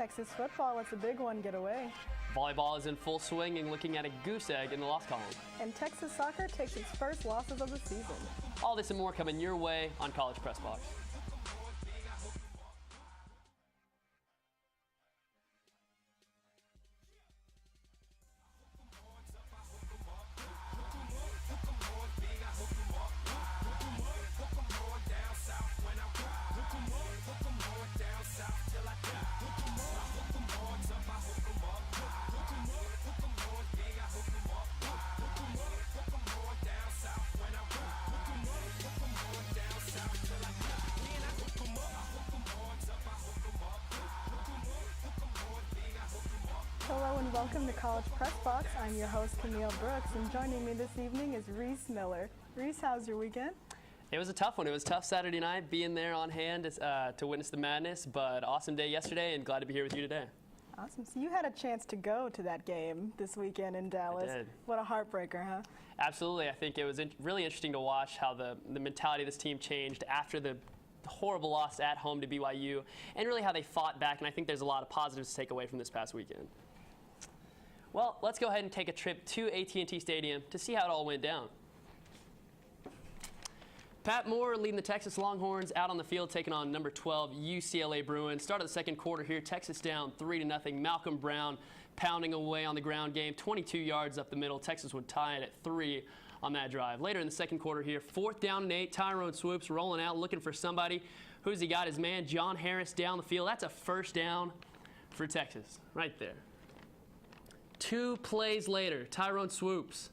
Texas football lets a big one get away. Volleyball is in full swing and looking at a goose egg in the loss column. And Texas soccer takes its first losses of the season. All this and more coming your way on College Press Box. Hello and welcome to College Press Box. I'm your host, Camille Brooks, and joining me this evening is Reese Miller. Reese, how's your weekend? It was a tough one. It was a tough Saturday night being there on hand to witness the madness, but awesome day yesterday and glad to be here with you today. Awesome. So you had a chance to go to that game this weekend in Dallas. I did. What a heartbreaker, huh? Absolutely. I think it was really interesting to watch how the mentality of this team changed after the horrible loss at home to BYU and really how they fought back, and I think there's a lot of positives to take away from this past weekend. Well, let's go ahead and take a trip to AT&T Stadium to see how it all went down. Pat Moore leading the Texas Longhorns out on the field, taking on number 12 UCLA Bruins. Start of the second quarter here, Texas down 3-0. Malcolm Brown pounding away on the ground game, 22 yards up the middle. Texas would tie it at 3 on that drive. Later in the second quarter here, 4th down and 8. Tyrone Swoops rolling out, looking for somebody. Who's he got? His man, John Harris, down the field. That's a first down for Texas right there. 2 plays later, Tyrone Swoops.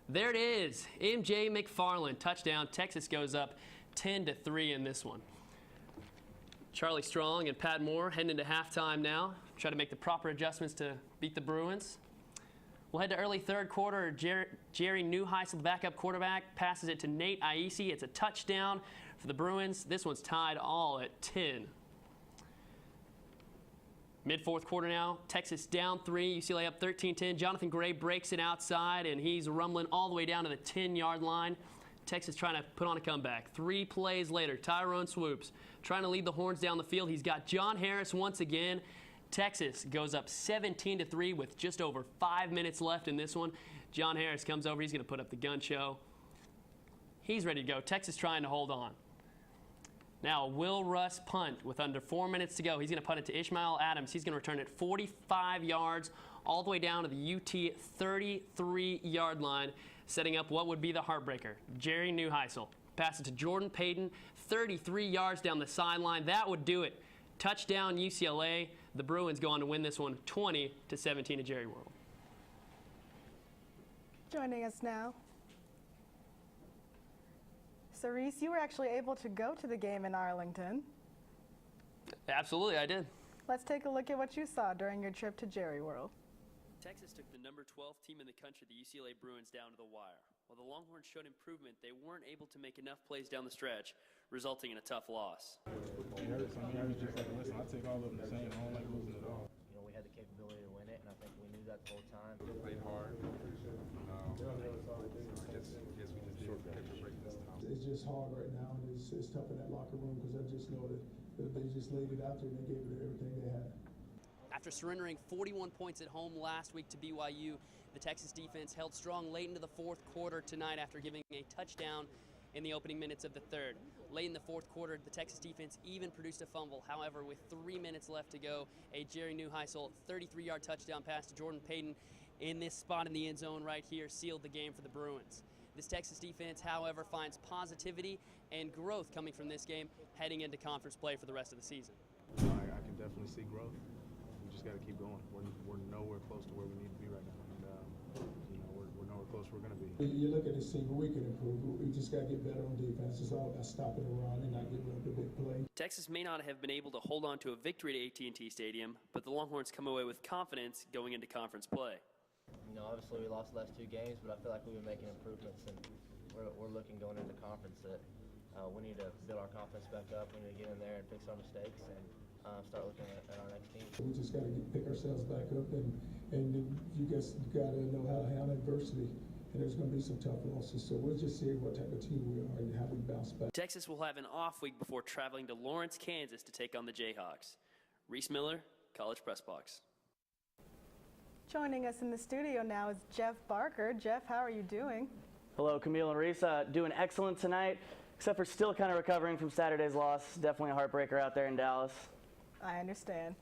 There it is, MJ McFarland, touchdown. Texas goes up 10-3 in this one. Charlie Strong and Pat Moore heading into halftime now. Try to make the proper adjustments to beat the Bruins. We'll head to early third quarter. Jerry Neuheisel, the backup quarterback, passes it to Nate Aisi. It's a touchdown for the Bruins. This one's tied all at 10. Mid-fourth quarter now, Texas down 3, UCLA up 13-10. Jonathan Gray breaks it outside, and he's rumbling all the way down to the 10-yard line. Texas trying to put on a comeback. 3 plays later, Tyrone Swoops trying to lead the Horns down the field. He's got John Harris once again. Texas goes up 17-3 with just over 5 minutes left in this one. John Harris comes over. He's going to put up the gun show. He's ready to go. Texas trying to hold on. Now, Will Russ punt with under 4 minutes to go. He's going to punt it to Ishmael Adams. He's going to return it 45 yards all the way down to the UT 33-yard line, setting up what would be the heartbreaker. Jerry Neuheisel. Pass it to Jordan Payton, 33 yards down the sideline. That would do it. Touchdown UCLA. The Bruins go on to win this one 20-17 at Jerry World. Joining us now. So, Reese, you were actually able to go to the game in Arlington. Absolutely, I did. Let's take a look at what you saw during your trip to Jerry World. Texas took the number 12 team in the country, the UCLA Bruins, down to the wire. While the Longhorns showed improvement, they weren't able to make enough plays down the stretch, resulting in a tough loss. I was just like, listen, I take all of them the same. I don't like losing at all. You know, we had the capability to win it, and I think we knew that the whole time. We played hard. I guess we just didn't catch a break this time. It's just hard right now, and it's tough in that locker room because I just know that they just laid it out there and they gave it everything they had. After surrendering 41 points at home last week to BYU, the Texas defense held strong late into the fourth quarter tonight after giving a touchdown in the opening minutes of the third. Late in the fourth quarter, the Texas defense even produced a fumble. However, with 3 minutes left to go, a Jerry Neuheisel 33-yard touchdown pass to Jordan Payton in this spot in the end zone right here sealed the game for the Bruins. This Texas defense, however, finds positivity and growth coming from this game heading into conference play for the rest of the season. I can definitely see growth. We just got to keep going. We're nowhere close to where we need to be right now, and we're nowhere close where we're going to be. You look at this team, we can improve. We just got to get better on defense. It's all about stopping the run and not giving up the big play. Texas may not have been able to hold on to a victory at AT&T Stadium, but the Longhorns come away with confidence going into conference play. You know, obviously we lost the last 2 games, but I feel like we've been making improvements, and we're looking going into conference that we need to build our confidence back up. We need to get in there and fix our mistakes and start looking at our next team. We just got to pick ourselves back up, and you guys got to know how to handle adversity. And there's going to be some tough losses, so we'll just see what type of team we are and how we bounce back. Texas will have an off week before traveling to Lawrence, Kansas to take on the Jayhawks. Reese Miller, College Press Box. Joining us in the studio now is Jeff Barker. Jeff, how are you doing? Hello, Camille and Reese. Doing excellent tonight, except for still kind of recovering from Saturday's loss. Definitely a heartbreaker out there in Dallas. I understand.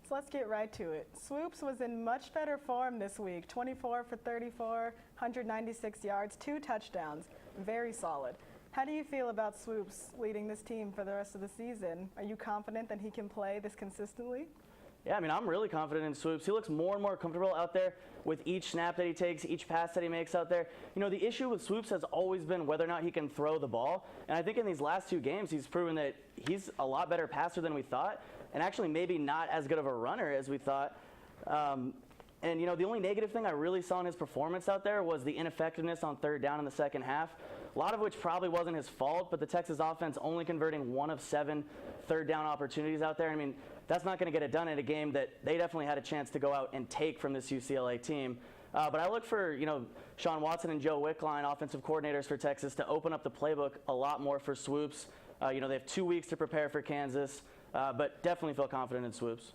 So let's get right to it. Swoops was in much better form this week. 24 for 34, 196 yards, 2 touchdowns. Very solid. How do you feel about Swoops leading this team for the rest of the season? Are you confident that he can play this consistently? Yeah, I mean, I'm really confident in Swoops. He looks more and more comfortable out there with each snap that he takes, each pass that he makes out there. You know, the issue with Swoops has always been whether or not he can throw the ball. And I think in these last 2 games, he's proven that he's a lot better passer than we thought, and actually maybe not as good of a runner as we thought. And, you know, the only negative thing I really saw in his performance out there was the ineffectiveness on 3rd down in the second half, a lot of which probably wasn't his fault, but the Texas offense only converting 1 of 7 3rd down opportunities out there. I mean, that's not going to get it done in a game that they definitely had a chance to go out and take from this UCLA team. But I look for, you know, Sean Watson and Joe Wickline, offensive coordinators for Texas, to open up the playbook a lot more for Swoops. You know, they have 2 weeks to prepare for Kansas, but definitely feel confident in Swoops.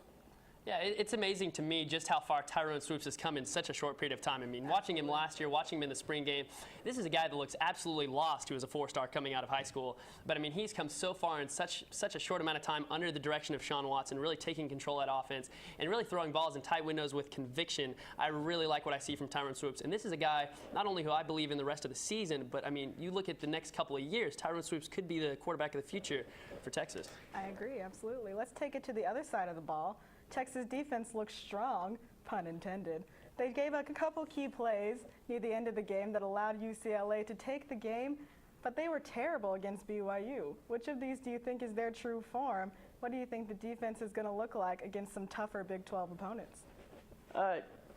Yeah, it's amazing to me just how far Tyrone Swoops has come in such a short period of time. I mean, watching him last year, watching him in the spring game, this is a guy that looks absolutely lost who was a 4-star coming out of high school. But, I mean, he's come so far in such a short amount of time under the direction of Sean Watson, really taking control of that offense and really throwing balls in tight windows with conviction. I really like what I see from Tyrone Swoops. And this is a guy not only who I believe in the rest of the season, but, I mean, you look at the next couple of years, Tyrone Swoops could be the quarterback of the future for Texas. I agree, absolutely. Let's take it to the other side of the ball. Texas defense looks strong, pun intended. They gave a couple key plays near the end of the game that allowed UCLA to take the game, but they were terrible against BYU. Which of these do you think is their true form? What do you think the defense is going to look like against some tougher Big 12 opponents?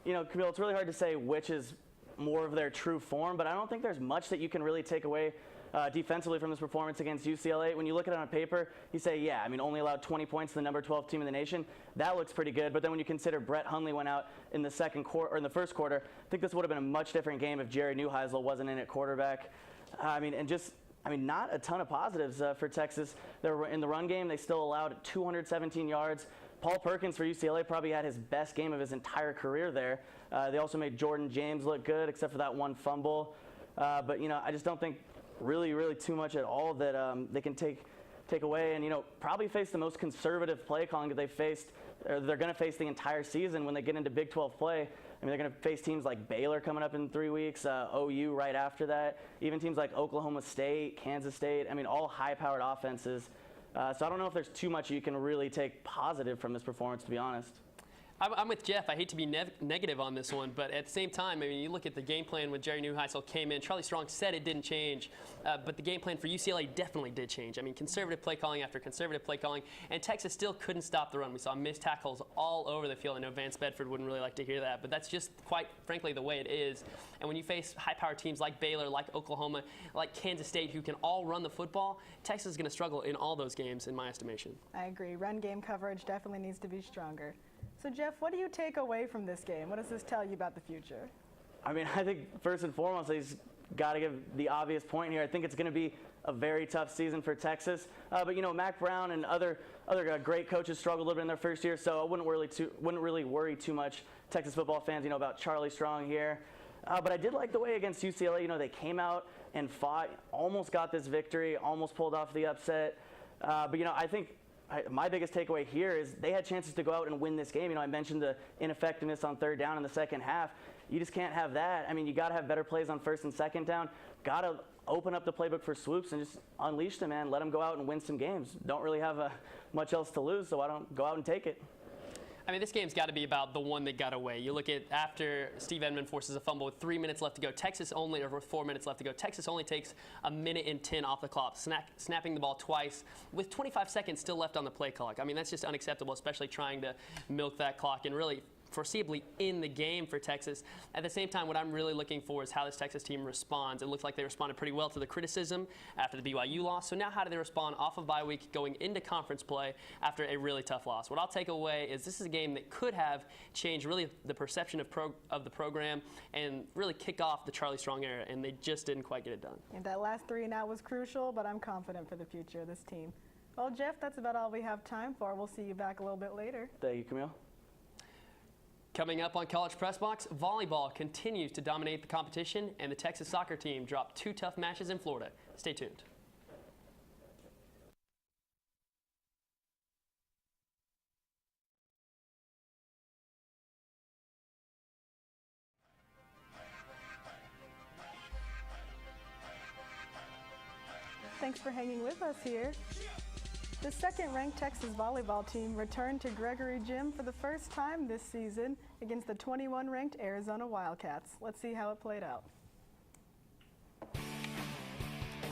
You know, Camille, it's really hard to say which is more of their true form, but I don't think there's much that you can really take away defensively from this performance against UCLA. When you look at it on paper, you say, yeah, I mean, only allowed 20 points to the number 12 team in the nation. That looks pretty good. But then when you consider Brett Hundley went out in the first quarter, I think this would have been a much different game if Jerry Neuheisel wasn't in at quarterback. I mean, not a ton of positives for Texas. They were in the run game. They still allowed 217 yards. Paul Perkins for UCLA probably had his best game of his entire career there. They also made Jordan James look good, except for that one fumble. But, you know, I just don't think really too much at all that they can take away, and, you know, probably face the most conservative play calling that they've faced, or they're going to face the entire season when they get into Big 12 play. I mean, they're going to face teams like Baylor coming up in 3 weeks, OU right after that, even teams like Oklahoma State, Kansas State. I mean, all high-powered offenses. So I don't know if there's too much you can really take positive from this performance, to be honest. I'm with Jeff. I hate to be negative on this one, but at the same time, I mean, you look at the game plan when Jerry Neuheisel came in. Charlie Strong said it didn't change, but the game plan for UCLA definitely did change. I mean, conservative play calling after conservative play calling, and Texas still couldn't stop the run. We saw missed tackles all over the field. I know Vance Bedford wouldn't really like to hear that, but that's just quite frankly the way it is. And when you face high-powered teams like Baylor, like Oklahoma, like Kansas State, who can all run the football, Texas is going to struggle in all those games, in my estimation. I agree. Run game coverage definitely needs to be stronger. So, Jeff, what do you take away from this game? What does this tell you about the future? I mean, I think first and foremost, he's got to give the obvious point here. I think it's going to be a very tough season for Texas. But, you know, Mac Brown and other great coaches struggled a little bit in their first year, so I wouldn't really worry too much, Texas football fans, you know, about Charlie Strong here. But I did like the way against UCLA, you know, they came out and fought, almost got this victory, almost pulled off the upset. But, you know, I think my biggest takeaway here is they had chances to go out and win this game. You know, I mentioned the ineffectiveness on 3rd down in the second half. You just can't have that. I mean, you got to have better plays on 1st and 2nd down. Got to open up the playbook for Swoops and just unleash them, man. Let them go out and win some games. Don't really have much else to lose, so why don't go out and take it? I mean, this game's got to be about the one that got away. You look at after Steve Edmond forces a fumble with 3 minutes left to go, or 4 minutes left to go, Texas only takes 1:10 off the clock, snapping the ball twice with 25 seconds still left on the play clock. I mean, that's just unacceptable, especially trying to milk that clock and really foreseeably in the game for Texas. At the same time, what I'm really looking for is how this Texas team responds. It looked like they responded pretty well to the criticism after the BYU loss. So now how do they respond off of bye week going into conference play after a really tough loss? What I'll take away is this is a game that could have changed really the perception of the program and really kick off the Charlie Strong era, and they just didn't quite get it done. And that last 3 and out was crucial, but I'm confident for the future of this team. Well, Jeff, that's about all we have time for. We'll see you back a little bit later. Thank you, Camille. Coming up on College Press Box, volleyball continues to dominate the competition, and the Texas soccer team dropped 2 tough matches in Florida. Stay tuned. Thanks for hanging with us here. The second-ranked Texas volleyball team returned to Gregory Gym for the first time this season against the 21-ranked Arizona Wildcats. Let's see how it played out.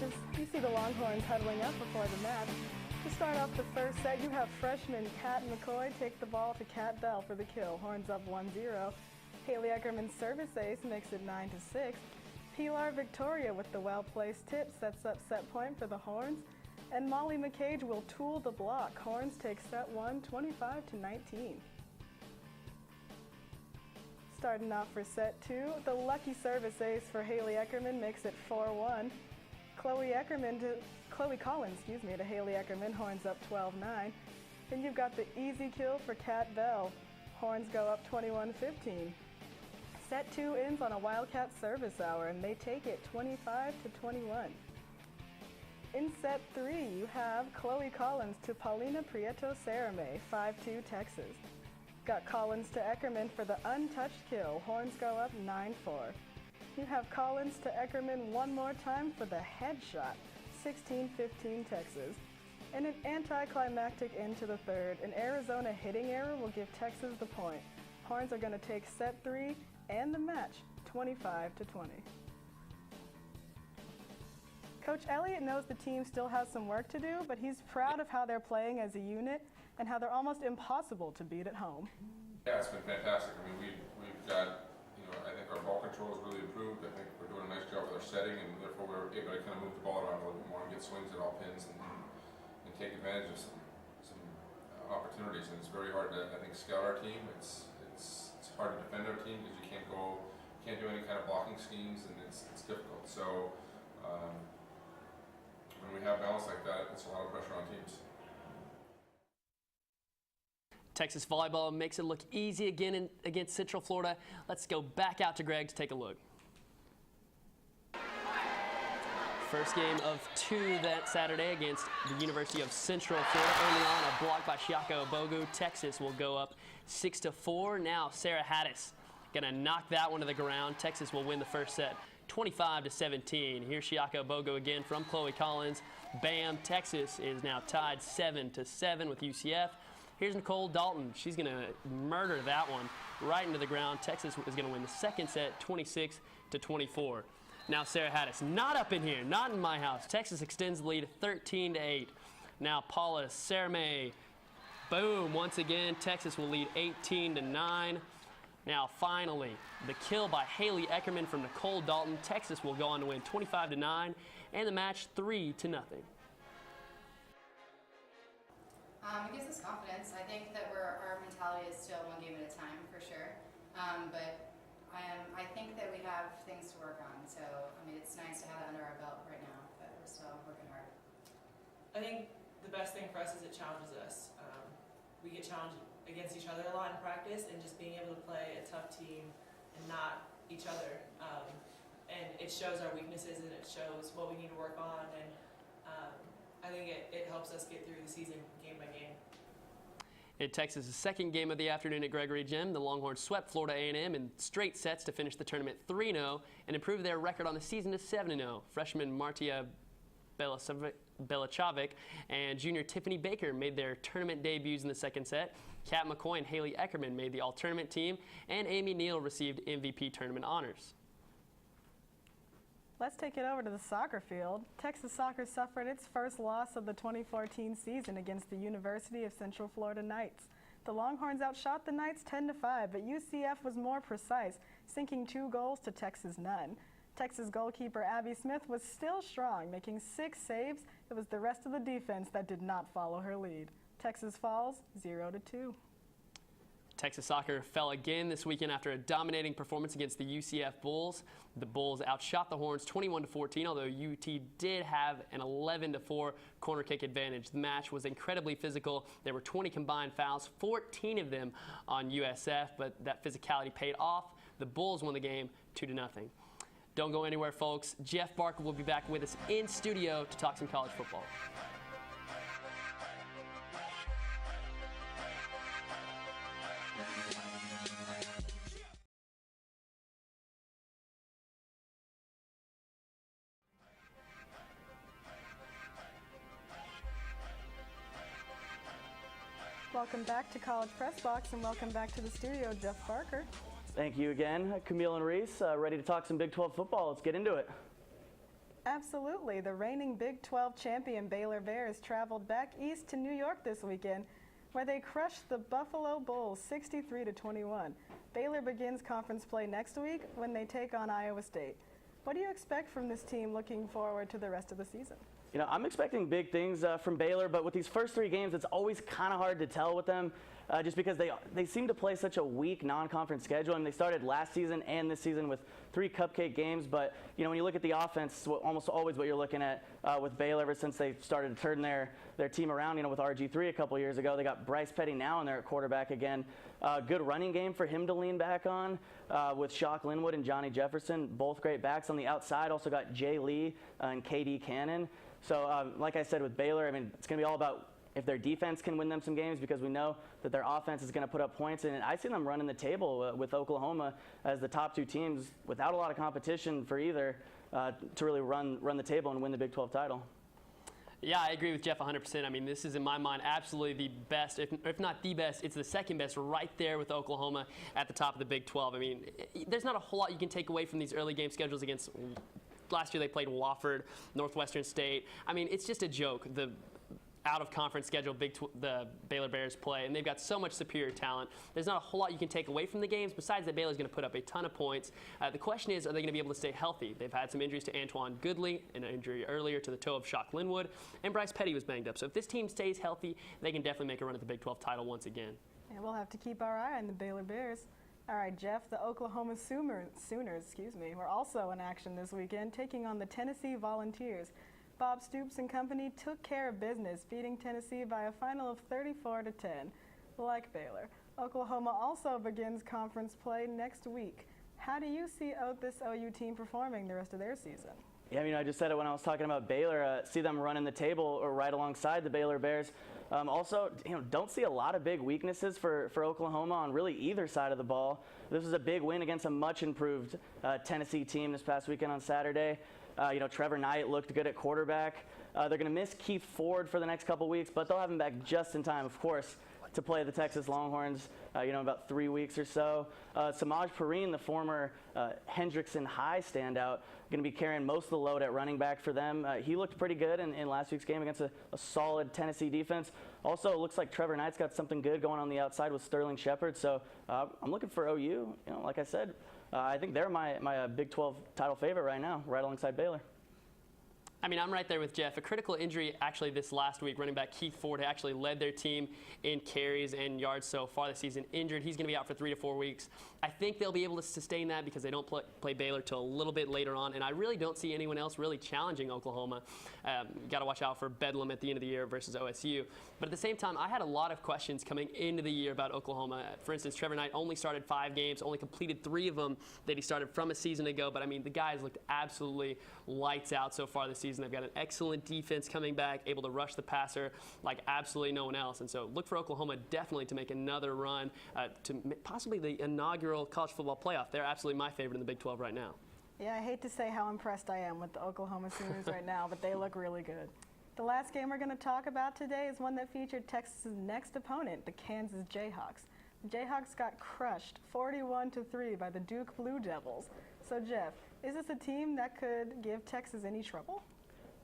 You see the Longhorns huddling up before the match. To start off the first set, you have freshman Kat McCoy take the ball to Kat Bell for the kill. Horns up 1-0. Haley Eckerman's service ace makes it 9-6. Pilar Victoria with the well-placed tip sets up set point for the Horns. And Molly McCage will tool the block. Horns take set 1, 25-19. Starting off for set 2, the lucky service ace for Haley Eckerman makes it 4-1. Chloe Collins to Haley Eckerman, Horns up 12-9. Then you've got the easy kill for Kat Bell. Horns go up 21-15. Set 2 ends on a Wildcat service hour, and they take it 25-21. In set 3, you have Chloe Collins to Paulina Prieto Cerame, 5-2 Texas. Got Collins to Eckerman for the untouched kill. Horns go up 9-4. You have Collins to Eckerman one more time for the headshot, 16-15 Texas. And an anticlimactic end to the third. An Arizona hitting error will give Texas the point. Horns are going to take set 3 and the match, 25-20. Coach Elliott knows the team still has some work to do, but he's proud of how they're playing as a unit and how they're almost impossible to beat at home. Yeah, it's been fantastic. I mean, we've got, I think our ball control has really improved. I think we're doing a nice job with our setting, and therefore we're able to kind of move the ball around a little bit more and get swings at all pins and take advantage of some opportunities. And it's very hard to, I think, scout our team. It's hard to defend our team because you can't do any kind of blocking schemes, and it's difficult. So when we have balance like that, it puts a lot of pressure on teams. Texas volleyball makes it look easy again against Central Florida. Let's go back out to Greg to take a look. First game of 2 that Saturday against the University of Central Florida. Early on, a block by Shiaka Obogu. Texas will go up 6-4. Now Sarah Haddis gonna knock that one to the ground. Texas will win the first set 25-17. Here's Shiaka Obogu again from Chloe Collins. Bam, Texas is now tied 7-7 with UCF. Here's Nicole Dalton. She's gonna murder that one right into the ground. Texas is gonna win the second set 26-24. Now Sarah Haddis, not up in here, not in my house. Texas extends the lead 13-8. Now Paula Cerame, boom, once again, Texas will lead 18-9. Now finally, the kill by Haley Eckerman from Nicole Dalton. Texas will go on to win 25-9 and the match 3-0. It gives us confidence. I think that our mentality is still one game at a time for sure. But I think that we have things to work on. So, I mean, it's nice to have that under our belt right now, but we're still working hard. I think the best thing for us is it challenges us. We get challenged against each other a lot in practice, and just being able to play a tough team and not each other. And it shows our weaknesses and it shows what we need to work on. And I think it helps us get through the season game by game. In Texas' second game of the afternoon at Gregory Gym, the Longhorns swept Florida A&M in straight sets to finish the tournament 3-0 and improve their record on the season to 7-0. Freshman Martia Belachovic and junior Tiffany Baker made their tournament debuts in the second set. Kat McCoy and Haley Eckerman made the all-tournament team, and Amy Neal received MVP tournament honors. Let's take it over to the soccer field. Texas soccer suffered its first loss of the 2014 season against the University of Central Florida Knights. The Longhorns outshot the Knights 10-5, but UCF was more precise, sinking 2 goals to Texas none. Texas goalkeeper Abby Smith was still strong, making 6 saves. It was the rest of the defense that did not follow her lead. Texas falls 0-2. Texas soccer fell again this weekend after a dominating performance against the UCF Bulls. The Bulls outshot the Horns 21-14, although UT did have an 11-4 corner kick advantage. The match was incredibly physical. There were 20 combined fouls, 14 of them on USF, but that physicality paid off. The Bulls won the game 2-0. Don't go anywhere, folks. Jeff Barker will be back with us in studio to talk some college football. Welcome back to College Press Box, and welcome back to the studio, Jeff Barker. Thank you again, Camille and Reese. Ready to talk some Big 12 football. Let's get into it. Absolutely. The reigning Big 12 champion Baylor Bears traveled back east to New York this weekend, where they crushed the Buffalo Bulls 63-21. Baylor begins conference play next week when they take on Iowa State. What do you expect from this team looking forward to the rest of the season? You know, I'm expecting big things from Baylor, but with these first 3 games, it's always kind of hard to tell with them just because they seem to play such a weak non-conference schedule. I mean, they started last season and this season with 3 cupcake games, but, you know, when you look at the offense, almost always what you're looking at with Baylor ever since they started to turn their team around, you know, with RG3 a couple years ago. They got Bryce Petty now, and they're at quarterback again. Good running game for him to lean back on with Shock Linwood and Johnny Jefferson, both great backs. On the outside, also got Jay Lee and KD Cannon. So, like I said, with Baylor, I mean, it's going to be all about if their defense can win them some games, because we know that their offense is going to put up points. And I see them running the table with Oklahoma as the top 2 teams without a lot of competition for either to really run the table and win the Big 12 title. Yeah, I agree with Jeff 100%. I mean, this is, in my mind, absolutely the best, if not the best, it's the second best right there with Oklahoma at the top of the Big 12. I mean, there's not a whole lot you can take away from these early game schedules against. Last year they played Wofford, Northwestern State. I mean, it's just a joke, the out-of-conference schedule the Baylor Bears play, and they've got so much superior talent. There's not a whole lot you can take away from the games, besides that Baylor's going to put up a ton of points. The question is, are they going to be able to stay healthy? They've had some injuries to Antoine Goodley, an injury earlier to the toe of Shock Linwood, and Bryce Petty was banged up. So if this team stays healthy, they can definitely make a run at the Big 12 title once again. And we'll have to keep our eye on the Baylor Bears. All right, Jeff, the Oklahoma Sooners, were also in action this weekend, taking on the Tennessee Volunteers. Bob Stoops and company took care of business, beating Tennessee by a final of 34-10. Like Baylor, Oklahoma also begins conference play next week. How do you see this OU team performing the rest of their season? Yeah, I mean, I just said it when I was talking about Baylor. See them running the table or right alongside the Baylor Bears. Also, you know, don't see a lot of big weaknesses for Oklahoma on really either side of the ball. This was a big win against a much improved Tennessee team this past weekend on Saturday. You know, Trevor Knight looked good at quarterback. They're going to miss Keith Ford for the next couple weeks, but they'll have him back just in time, of course, to play the Texas Longhorns, you know, in about 3 weeks or so. Samaj Perine, the former Hendrickson High standout, going to be carrying most of the load at running back for them. He looked pretty good in last week's game against a solid Tennessee defense. Also, it looks like Trevor Knight's got something good going on the outside with Sterling Shepard. So I'm looking for OU. You know, like I said, I think they're my Big 12 title favorite right now, right alongside Baylor. I mean, I'm right there with Jeff. A critical injury actually this last week. Running back Keith Ford actually led their team in carries and yards so far this season. Injured. He's going to be out for 3 to 4 weeks. I think they'll be able to sustain that because they don't play Baylor till a little bit later on. And I really don't see anyone else really challenging Oklahoma. Got to watch out for Bedlam at the end of the year versus OSU. But at the same time, I had a lot of questions coming into the year about Oklahoma. For instance, Trevor Knight only started 5 games, only completed 3 of them that he started from a season ago. But I mean, the guys looked absolutely lights out so far this season. They've got an excellent defense coming back, able to rush the passer like absolutely no one else. And so look for Oklahoma definitely to make another run to possibly the inaugural college football playoff. They're absolutely my favorite in the Big 12 right now. Yeah, I hate to say how impressed I am with the Oklahoma Sooners right now, but they look really good. The last game we're going to talk about today is one that featured Texas's next opponent, the Kansas Jayhawks. The Jayhawks got crushed 41-3 by the Duke Blue Devils. So Jeff, is this a team that could give Texas any trouble?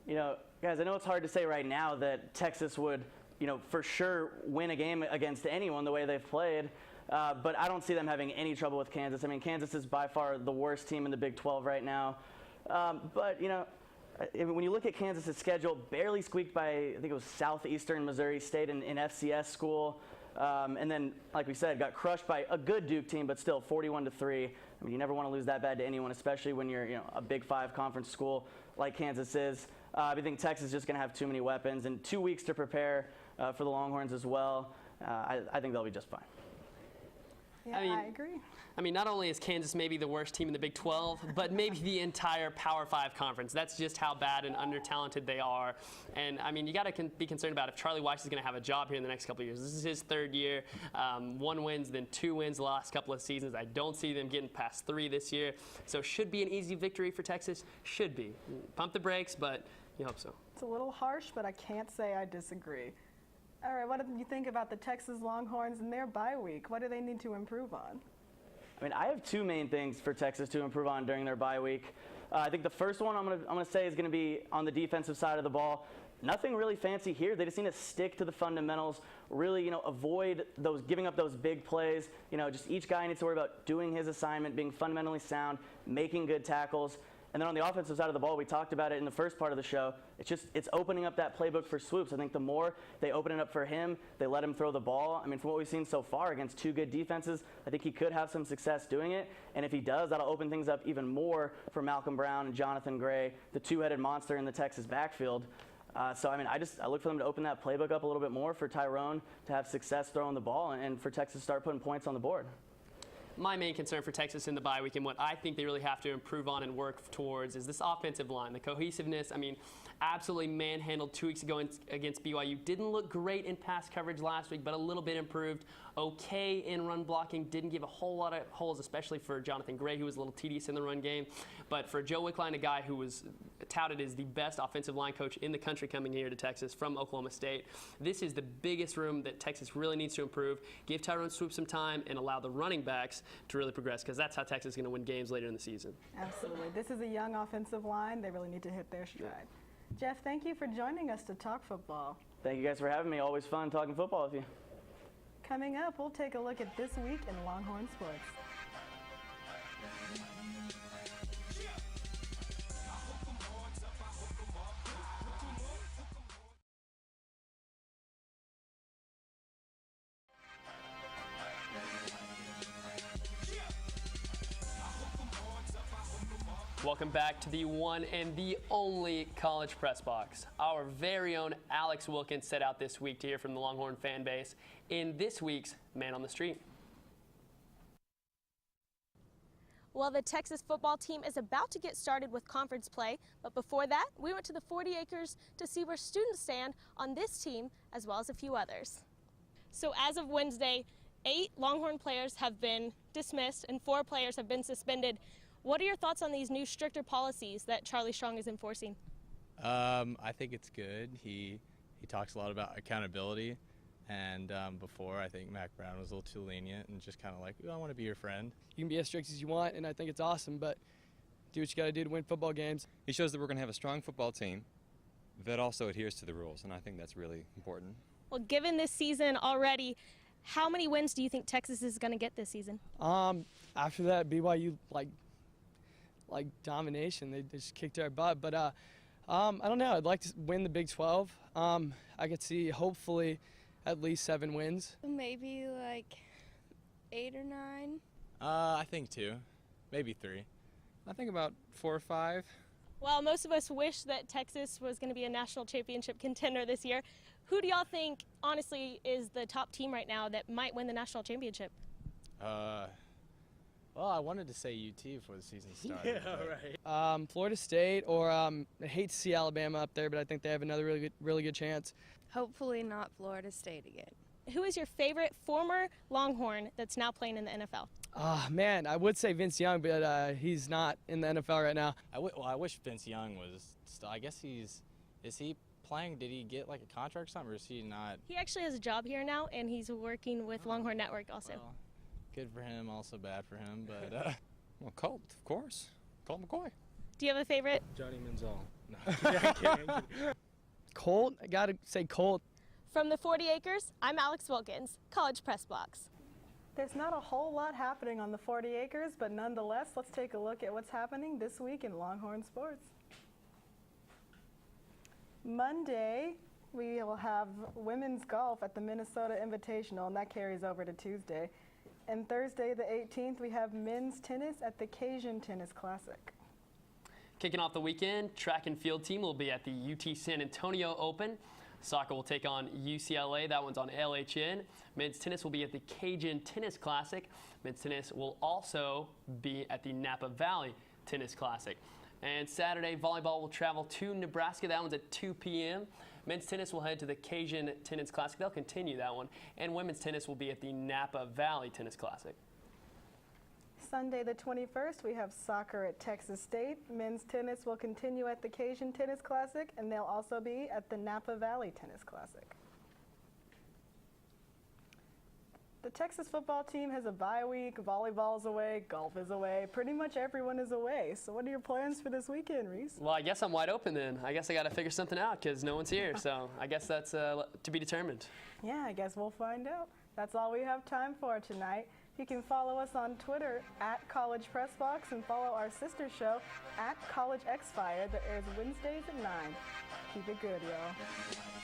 You know, guys, I know it's hard to say right now that Texas would, you know, for sure win a game against anyone the way they've played, but I don't see them having any trouble with Kansas. I mean, Kansas is by far the worst team in the Big 12 right now. But, you know, when you look at Kansas's schedule, barely squeaked by, I think it was Southeastern Missouri State in FCS school. And then, like we said, got crushed by a good Duke team, but still 41-3. I mean, you never want to lose that bad to anyone, especially when you're a Big 5 conference school like Kansas is. I think Texas is just going to have too many weapons and 2 weeks to prepare for the Longhorns as well. I think they'll be just fine. Yeah, I agree. I mean, not only is Kansas maybe the worst team in the Big 12, but maybe the entire Power 5 conference. That's just how bad and under-talented they are. And, I mean, you got to be concerned about if Charlie Weiss is going to have a job here in the next couple of years. This is his third year. 1 wins, then 2 wins the last couple of seasons. I don't see them getting past 3 this year. So should be an easy victory for Texas. Should be. Pump the brakes, but you hope so. It's a little harsh, but I can't say I disagree. All right, what do you think about the Texas Longhorns and their bye week? What do they need to improve on? I mean, I have 2 main things for Texas to improve on during their bye week. I think the first one I'm gonna say is gonna be on the defensive side of the ball. Nothing really fancy here. They just need to stick to the fundamentals, really, avoid giving up those big plays. Just each guy needs to worry about doing his assignment, being fundamentally sound, making good tackles. And then on the offensive side of the ball, we talked about it in the first part of the show. It's opening up that playbook for Swoops. I think the more they open it up for him, they let him throw the ball. I mean, from what we've seen so far against 2 good defenses, I think he could have some success doing it. And if he does, that'll open things up even more for Malcolm Brown and Jonathan Gray, the 2-headed monster in the Texas backfield. So, I mean, I look for them to open that playbook up a little bit more for Tyrone to have success throwing the ball and for Texas to start putting points on the board. My main concern for Texas in the bye week and what I think they really have to improve on and work towards is this offensive line, the cohesiveness. I mean, absolutely manhandled 2 weeks ago against BYU. Didn't look great in pass coverage last week, but a little bit improved. Okay in run blocking. Didn't give a whole lot of holes, especially for Jonathan Gray, who was a little tedious in the run game. But for Joe Wickline, a guy who was touted as the best offensive line coach in the country coming here to Texas from Oklahoma State, this is the biggest room that Texas really needs to improve. Give Tyrone Swoop some time and allow the running backs to really progress, because that's how Texas is going to win games later in the season. Absolutely. This is a young offensive line. They really need to hit their stride. Jeff, thank you for joining us to talk football. Thank you guys for having me. Always fun talking football with you. Coming up, we'll take a look at this week in Longhorn sports. Welcome back to the one and the only College Press Box. Our very own Alex Wilkins set out this week to hear from the Longhorn fan base in this week's Man on the Street. Well, the Texas football team is about to get started with conference play, but before that, we went to the 40 acres to see where students stand on this team, as well as a few others. So as of Wednesday, 8 Longhorn players have been dismissed and 4 players have been suspended. What are your thoughts on these new stricter policies that Charlie Strong is enforcing? I think it's good. He talks a lot about accountability, and before I think Mac Brown was a little too lenient and just kind of like, I want to be your friend. You can be as strict as you want, and I think it's awesome, but do what you got to do to win football games. He shows that we're going to have a strong football team that also adheres to the rules, and I think that's really important. Well, given this season already, how many wins do you think Texas is going to get this season? After that BYU like domination, they just kicked our butt. But I don't know. I'd like to win the Big 12. I could see hopefully at least 7 wins. Maybe like 8 or 9. I think 2, maybe 3. I think about 4 or 5. Well, most of us wish that Texas was going to be a national championship contender this year. Who do y'all think, honestly, is the top team right now that might win the national championship? Well, I wanted to say UT before the season started. Yeah, right. Florida State, or I hate to see Alabama up there, but I think they have another really good chance. Hopefully not Florida State again. Who is your favorite former Longhorn that's now playing in the NFL? Man, I would say Vince Young, but he's not in the NFL right now. I wish Vince Young was still. I guess is he playing? Did he get like a contract or something, or is he not? He actually has a job here now, and he's working with Longhorn Network also. Well, good for him, also bad for him, but Well, Colt, of course. Colt McCoy. Do you have a favorite? Johnny Manziel. No, I'm kidding. Colt? I gotta say Colt. From the 40 acres, I'm Alex Wilkins, College Press Box. There's not a whole lot happening on the 40 acres, but nonetheless, let's take a look at what's happening this week in Longhorn sports. Monday, we'll have women's golf at the Minnesota Invitational, and that carries over to Tuesday. And Thursday, the 18th, we have men's tennis at the Cajun Tennis Classic. Kicking off the weekend, track and field team will be at the UT San Antonio Open. Soccer will take on UCLA. That one's on LHN. Men's tennis will be at the Cajun Tennis Classic. Men's tennis will also be at the Napa Valley Tennis Classic. And Saturday, volleyball will travel to Nebraska. That one's at 2 p.m. Men's tennis will head to the Cajun Tennis Classic. They'll continue that one. And women's tennis will be at the Napa Valley Tennis Classic. Sunday the 21st, we have soccer at Texas State. Men's tennis will continue at the Cajun Tennis Classic, and they'll also be at the Napa Valley Tennis Classic. The Texas football team has a bye week, volleyball's away, golf is away, pretty much everyone is away. So what are your plans for this weekend, Reese? Well, I guess I'm wide open then. I guess I got to figure something out because no one's here. So I guess that's to be determined. Yeah, I guess we'll find out. That's all we have time for tonight. You can follow us on Twitter at College Press Box and follow our sister show at College X Fire that airs Wednesdays at 9. Keep it good, y'all.